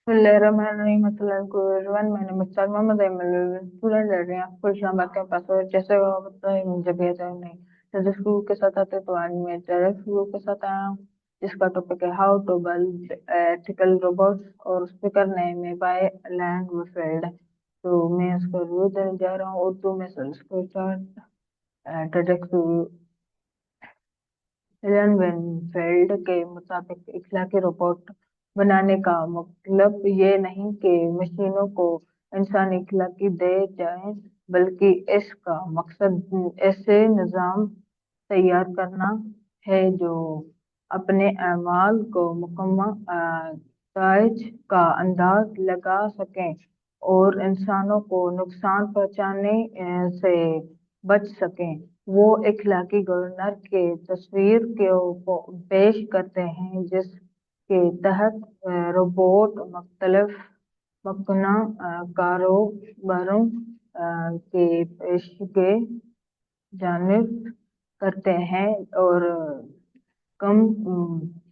Bismillahirrahmanirrahim. My name is Salma Madam, student रह रहे हैं आपको इस्लामाबाद के पास। और जैसे वो बताए मुझे भेजा नहीं तो जिस शुरू के साथ आते तो आज मैं डायरेक्ट शुरू के साथ आया हूँ, जिसका टॉपिक है how to build ethical robots. और उस पे करने में बाय लैंड फील्ड। तो मैं उसका रिव्यू देने जा रहा हूँ उर्दू में, सर इसको स्टार्ट डायरेक्ट। एलन वेनफेल्ड के मुताबिक इखलाकी रोबोट बनाने का मतलब ये नहीं कि मशीनों को इंसान इखलाकी दे जाए, बल्कि इसका मकसद ऐसे निज़ाम तैयार करना है जो अपने अमाल को मुकम्मल नताइज का अंदाज लगा सकें और इंसानों को नुकसान पहुंचाने से बच सकें। वो इखलाकी गवर्नर के तस्वीर को पेश करते हैं जिसके तहत रोबोट मुख्तलिफ मकना कारोबारों के पेशगे जानिब करते हैं और कम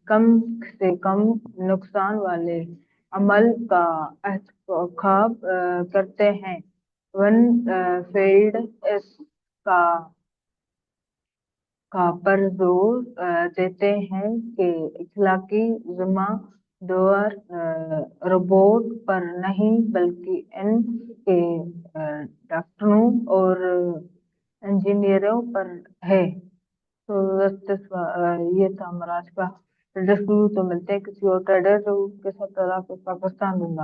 कम से कम नुकसान वाले अमल का इंतखाब करते हैं। वन फील्ड इसका पर जोर देते हैं कि इखलाकी जिम्मा दार रोबोट पर नहीं, बल्कि इनके डॉक्टरों और इंजीनियरों पर है। तो ये था हमारा आज का ट्रेडर। तो मिलते हैं किसी और ट्रेडर के साथ। पाकिस्तान दूंगा।